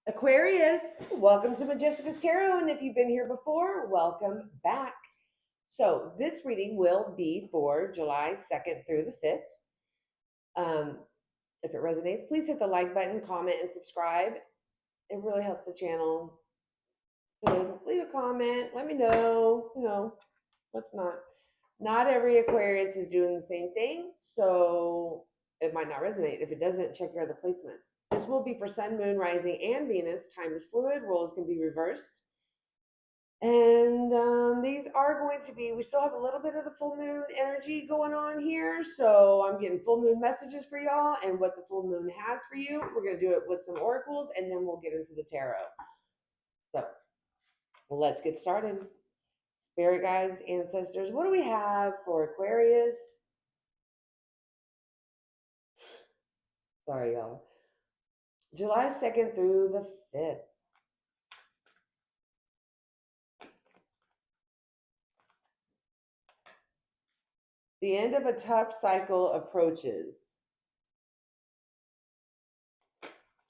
Aquarius, welcome to Majesticas Tarot, and if you've been here before, welcome back. So this reading will be for July 2nd through the 5th. If it resonates, please hit the like button, comment, and subscribe. It really helps the channel. So leave a comment, let me know, what's not. Not every Aquarius is doing the same thing, so it might not resonate. If it doesn't, check your other placements. This will be for Sun, Moon, Rising, and Venus. Time is fluid. Roles can be reversed. And these are going to be, we still have a little bit of the full moon energy going on here. So I'm getting full moon messages for y'all and what the full moon has for you. We're going to do it with some oracles and then we'll get into the tarot. So let's get started. Spirit guides, ancestors, what do we have for Aquarius? Sorry, y'all. July 2nd through the 5th. The end of a tough cycle approaches.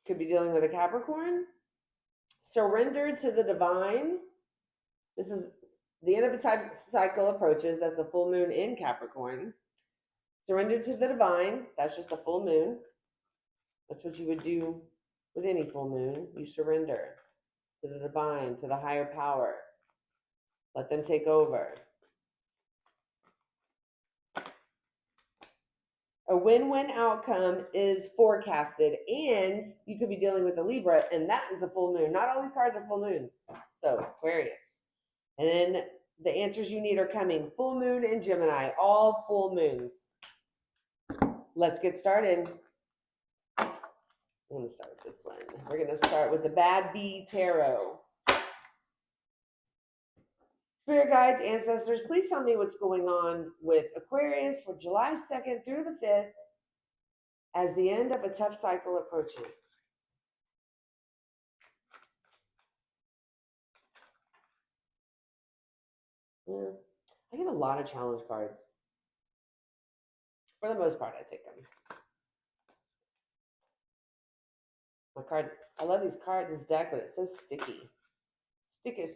Could be dealing with a Capricorn. Surrender to the divine. This is the end of a tough cycle approaches. That's a full moon in Capricorn. Surrender to the divine. That's just a full moon. That's what you would do with any full moon. You surrender to the divine, to the higher power. Let them take over. A win-win outcome is forecasted, and you could be dealing with a Libra, and that is a full moon. Not all these cards are full moons. So Aquarius. And then the answers you need are coming. Full moon in Gemini, all full moons. Let's get started. I'm going to start with this one. We're going to start with the Bad Bee Tarot. Spirit guides, ancestors, please tell me what's going on with Aquarius for July 2nd through the 5th as the end of a tough cycle approaches. I get a lot of challenge cards. For the most part, I take them. My card, I love these cards, this deck, but it's so sticky. Sticky.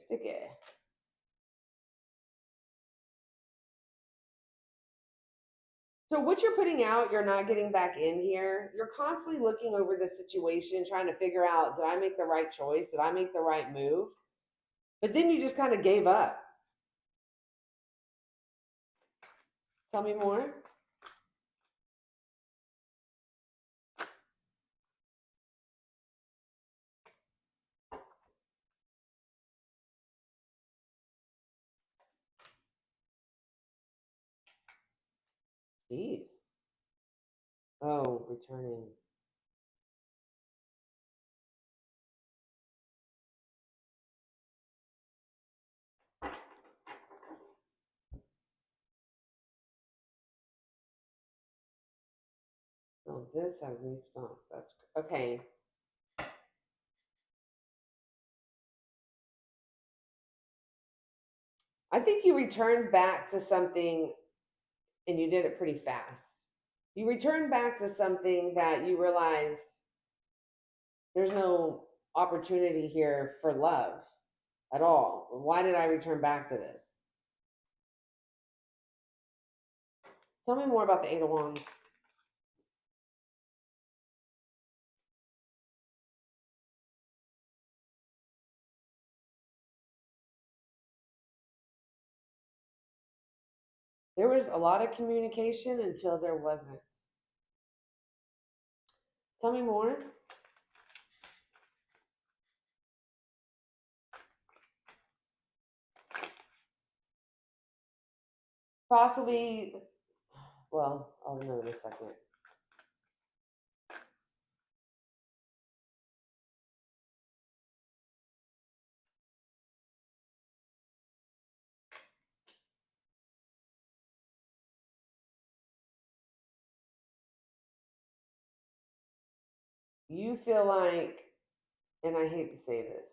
So what you're putting out, you're not getting back in here. You're constantly looking over the situation, trying to figure out, did I make the right choice? Did I make the right move? But then you just kind of gave up. Tell me more. Jeez. Oh, returning. Oh, this has me stumped. That's okay. I think you returned back to something and you did it pretty fast. You returned back to something that you realized there's no opportunity here for love at all. Why did I return back to this? Tell me more about the Eight of Wands. There was a lot of communication until there wasn't. Tell me more. Possibly, well, I'll know in a second. You feel like, and I hate to say this,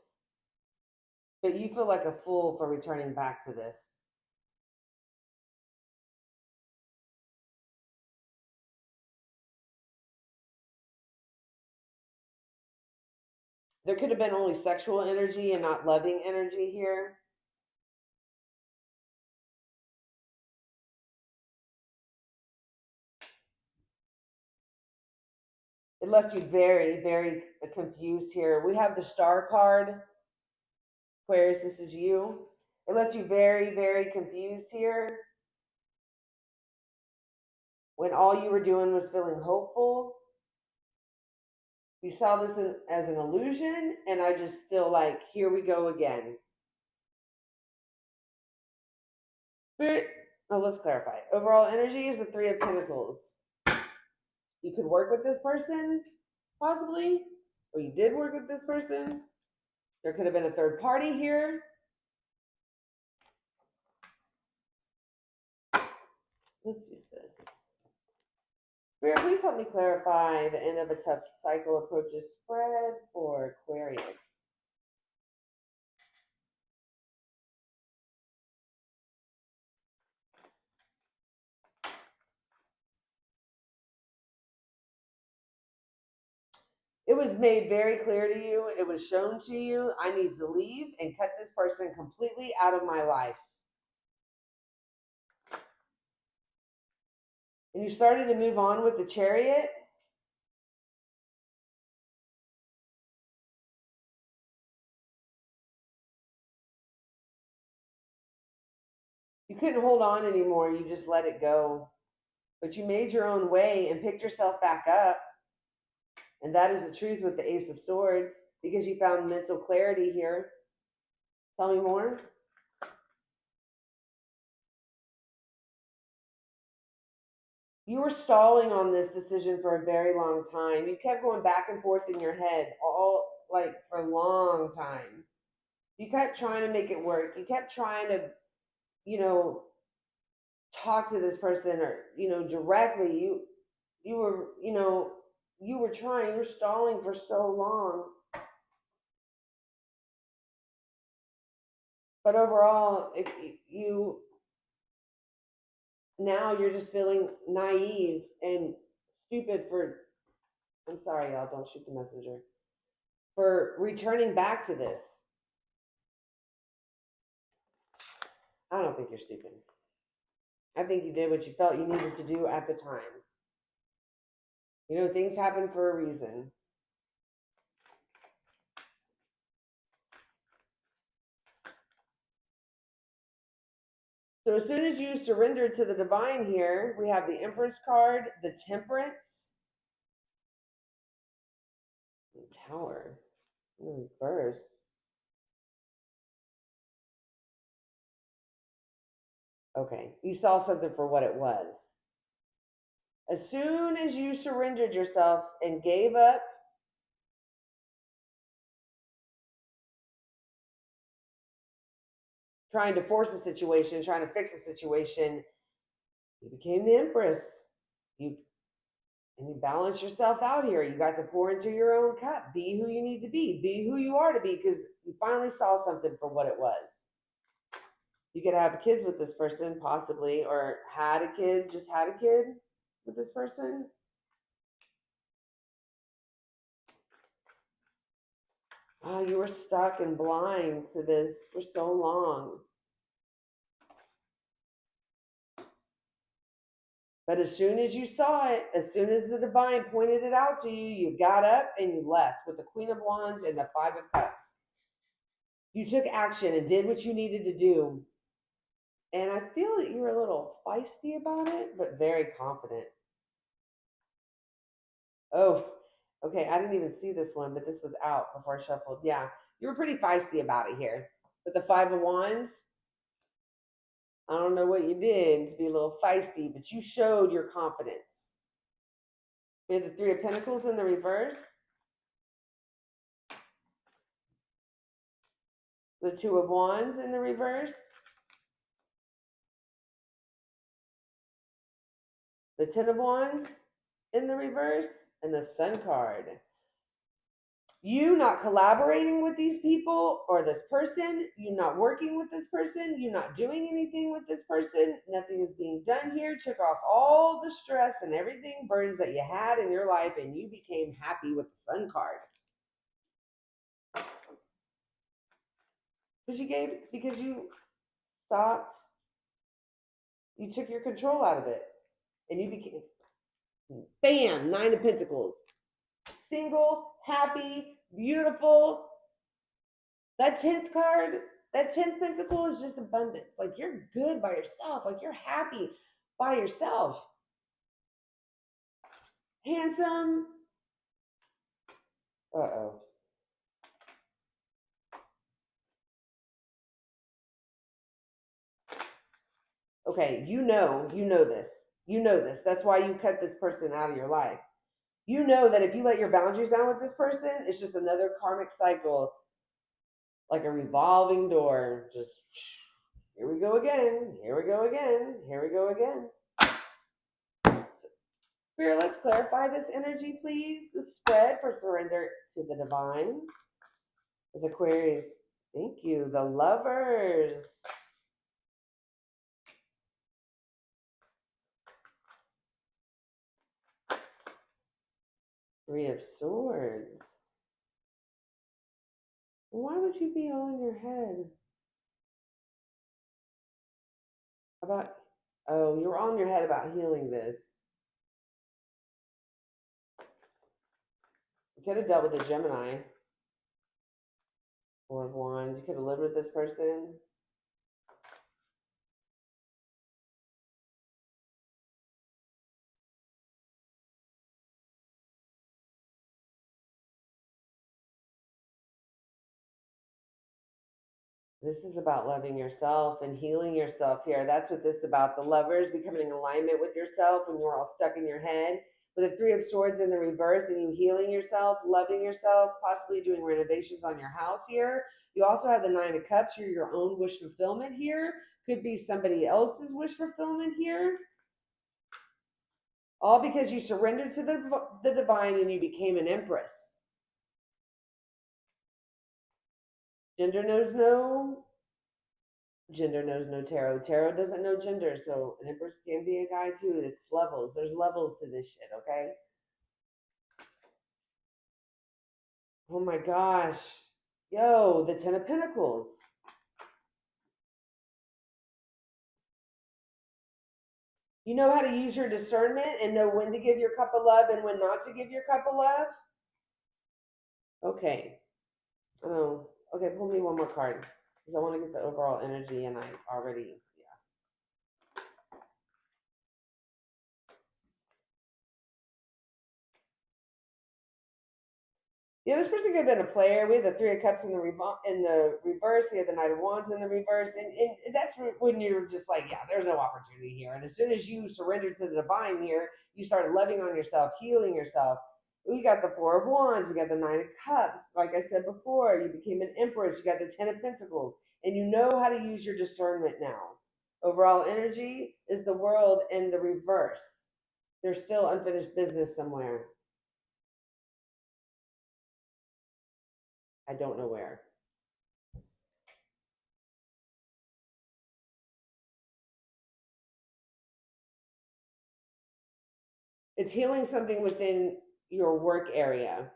but you feel like a fool for returning back to this. There could have been only sexual energy and not loving energy here. It left you very, very confused here. We have the Star card. Aquarius, this is you. It left you very, very confused here when all you were doing was feeling hopeful. You saw this as an illusion, and I just feel like, here we go again. Spirit, let's clarify. Overall energy is the Three of Pentacles. You could work with this person, possibly, or you did work with this person. There could have been a third party here. Let's use this. Spirit, please help me clarify the end of a tough cycle approaches spread for Aquarius. It was made very clear to you. It was shown to you. I need to leave and cut this person completely out of my life. And you started to move on with the Chariot. You couldn't hold on anymore. You just let it go. But you made your own way and picked yourself back up. And that is the truth with the Ace of Swords, because you found mental clarity here. Tell me more. You were stalling on this decision for a very long time. You kept going back and forth in your head for a long time. You kept trying to make it work. You kept trying to, talk to this person or, directly. You were trying, you were stalling for so long. But overall, now you're just feeling naive and stupid I'm sorry, y'all, don't shoot the messenger, for returning back to this. I don't think you're stupid. I think you did what you felt you needed to do at the time. Things happen for a reason. So as soon as you surrender to the divine here, we have the Empress card, the Temperance, the Tower, in the reverse. Okay, you saw something for what it was. As soon as you surrendered yourself and gave up, trying to force a situation, trying to fix a situation, you became the Empress. You balanced yourself out here. You got to pour into your own cup. Be who you need to be. Be who you are to be, because you finally saw something for what it was. You could have kids with this person, possibly, or just had a kid with this person. Oh, you were stuck and blind to this for so long. But as soon as you saw it, as soon as the divine pointed it out to you, you got up and you left with the Queen of Wands and the Five of Cups. You took action and did what you needed to do. And I feel that you were a little feisty about it, but very confident. Oh, okay. I didn't even see this one, but this was out before I shuffled. Yeah, you were pretty feisty about it here. With the Five of Wands, I don't know what you did to be a little feisty, but you showed your confidence. We have the Three of Pentacles in the reverse. The Two of Wands in the reverse. The Ten of Wands in the reverse. And the Sun card. You not collaborating with these people or this person, you not working with this person, you not doing anything with this person, nothing is being done here, took off all the stress and everything, burdens that you had in your life, and you became happy with the Sun card. Because you stopped, you took your control out of it, and you became, bam, Nine of Pentacles. Single, happy, beautiful. That 10th card, that 10th pentacle is just abundance. Like you're good by yourself. Like you're happy by yourself. Handsome. Uh-oh. Okay, you know this. You know this. That's why you cut this person out of your life. You know that if you let your boundaries down with this person, it's just another karmic cycle, like a revolving door. Just here we go again. Here we go again. Here we go again. Spirit, let's clarify this energy, please. The spread for surrender to the divine is Aquarius. Thank you. The Lovers. Three of Swords. Why would you be all in your head about, oh, you're all in your head about healing this. You could have dealt with a Gemini. Four of Wands. You could have lived with this person. This is about loving yourself and healing yourself here. That's what this is about. The Lovers, becoming in alignment with yourself when you're all stuck in your head. With the Three of Swords in the reverse and you healing yourself, loving yourself, possibly doing renovations on your house here. You also have the Nine of Cups. You're your own wish fulfillment here. Could be somebody else's wish fulfillment here. All because you surrendered to the divine and you became an empress. Gender knows no tarot. Tarot doesn't know gender, so an empress can be a guy too. It's levels. There's levels to this shit, okay? Oh my gosh. Yo, the Ten of Pentacles. You know how to use your discernment and know when to give your cup of love and when not to give your cup of love? Okay. Oh, okay, pull me one more card. Because I want to get the overall energy and I already, yeah, this person could have been a player. We had the Three of Cups in the reverse. We had the Knight of Wands in the reverse, and that's when you're just like, yeah, there's no opportunity here. And as soon as you surrendered to the divine here, you started loving on yourself, healing yourself. We got the Four of Wands. We got the Nine of Cups. Like I said before, you became an Empress. You got the Ten of Pentacles, and you know how to use your discernment now. Overall energy is the World in the reverse. There's still unfinished business somewhere. I don't know where. It's healing something within your work area.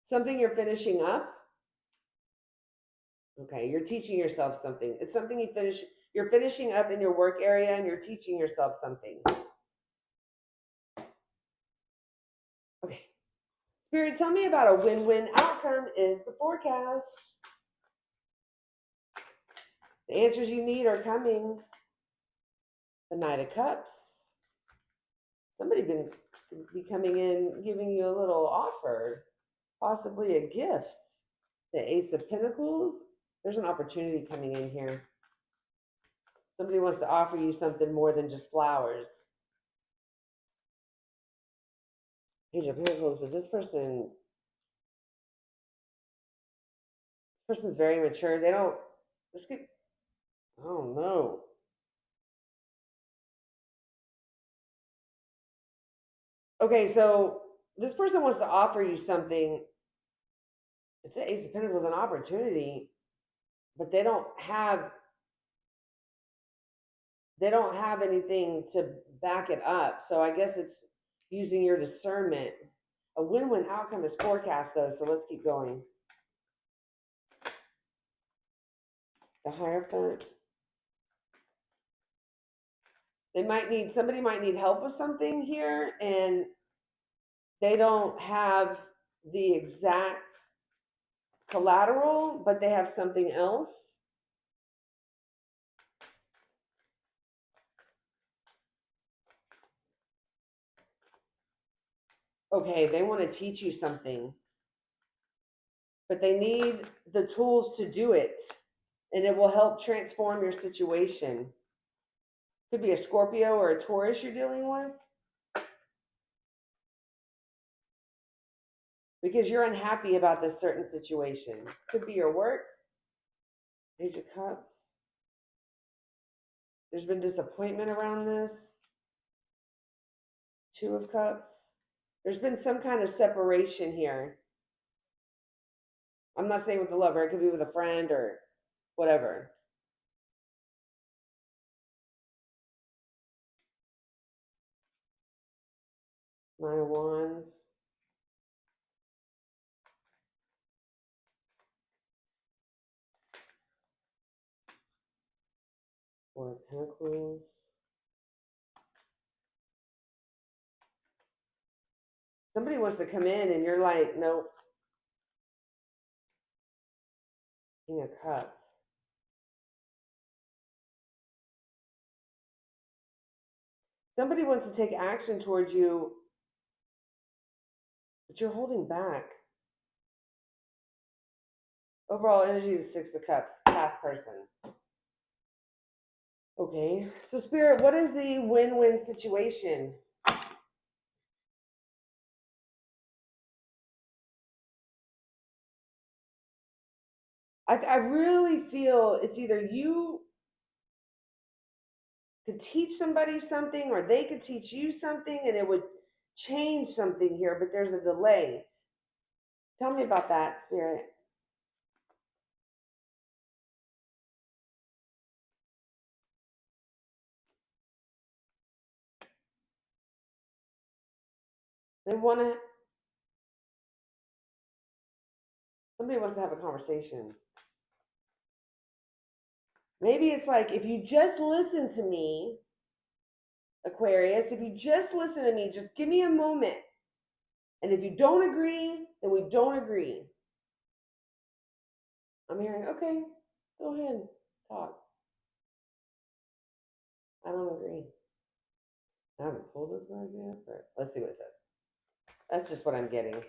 Something you're finishing up. Okay, you're teaching yourself something. It's something you're finishing up in your work area and you're teaching yourself something. Okay. Spirit, tell me about a win-win outcome is the forecast. The answers you need are coming. The Knight of Cups. Somebody be coming in, giving you a little offer, possibly a gift. The Ace of Pentacles. There's an opportunity coming in here. Somebody wants to offer you something more than just flowers. Page of Pentacles, but this person's very mature. They don't, I don't know. Okay, so this person wants to offer you something. It's the Ace of Pentacles, an opportunity, but they don't have anything to back it up. So I guess it's using your discernment. A win-win outcome is forecast, though, so let's keep going. The Hierophant. Somebody might need help with something here, and they don't have the exact collateral, but they have something else. Okay, they want to teach you something, but they need the tools to do it, and it will help transform your situation. Could be a Scorpio or a Taurus you're dealing with, because you're unhappy about this certain situation. Could be your work. Page of Cups. There's been disappointment around this. Two of Cups. There's been some kind of separation here. I'm not saying with the lover. It could be with a friend or whatever. Nine of Wands. Four of Pentacles. Somebody wants to come in and you're like, nope. King of Cups. Somebody wants to take action towards you, but you're holding back. Overall energy is Six of Cups, past person. Okay, so Spirit, what is the win-win situation? I really feel it's either you could teach somebody something or they could teach you something and it would change something here, but there's a delay. Tell me about that, Spirit. They want to, somebody wants to have a conversation. Maybe it's like, if you just listen to me, Aquarius, if you just listen to me, just give me a moment. And if you don't agree, then we don't agree. I'm hearing, okay, go ahead, talk. I don't agree. I haven't pulled this card yet, but let's see what it says. That's just what I'm getting.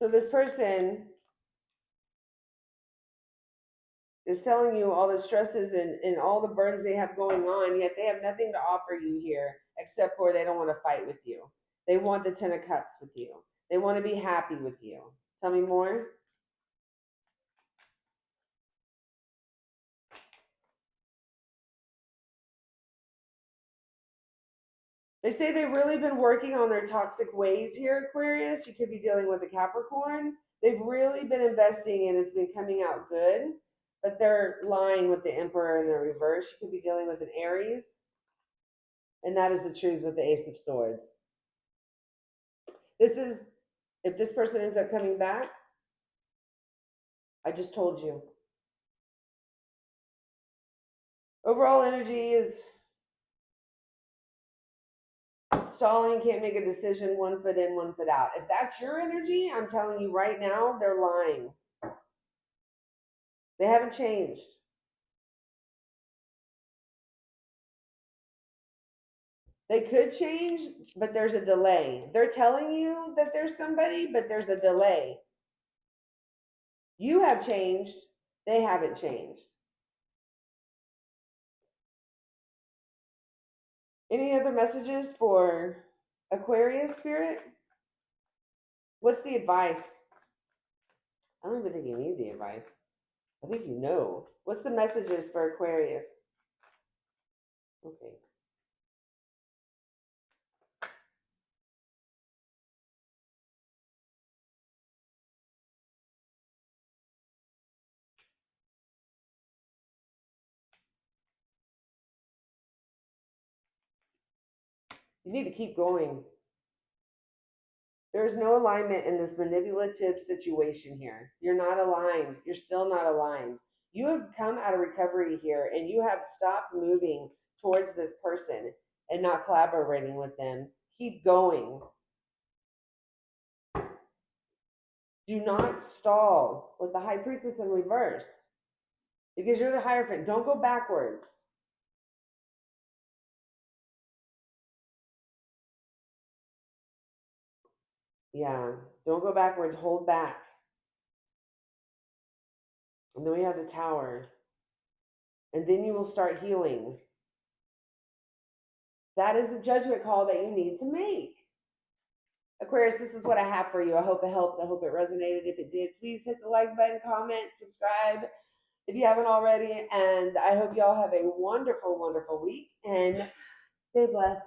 So this person is telling you all the stresses and all the burdens they have going on, yet they have nothing to offer you here except for they don't want to fight with you. They want the Ten of Cups with you. They want to be happy with you. Tell me more. They say they've really been working on their toxic ways here, Aquarius. You could be dealing with a Capricorn. They've really been investing and it's been coming out good, but they're lying with the Emperor in the reverse. You could be dealing with an Aries. And that is the truth with the Ace of Swords. This is, if this person ends up coming back, I just told you. Overall energy is stalling, can't make a decision, 1 foot in, 1 foot out. If that's your energy, I'm telling you right now, they're lying. They haven't changed. They could change, but there's a delay. They're telling you that there's somebody, but there's a delay. You have changed. They haven't changed. Any other messages for Aquarius spirit? What's the advice? I don't even think you need the advice. I think you know. What's the messages for Aquarius? Okay. You need to keep going. There's no alignment in this manipulative situation here. You're not aligned. You're still not aligned. You have come out of recovery here and you have stopped moving towards this person and not collaborating with them. Keep going. Do not stall with the High Priestess in reverse because you're the Hierophant. Don't go backwards. Yeah, don't go backwards. Hold back. And then we have the Tower. And then you will start healing. That is the judgment call that you need to make. Aquarius, this is what I have for you. I hope it helped. I hope it resonated. If it did, please hit the like button, comment, subscribe if you haven't already. And I hope y'all have a wonderful, wonderful week and stay blessed.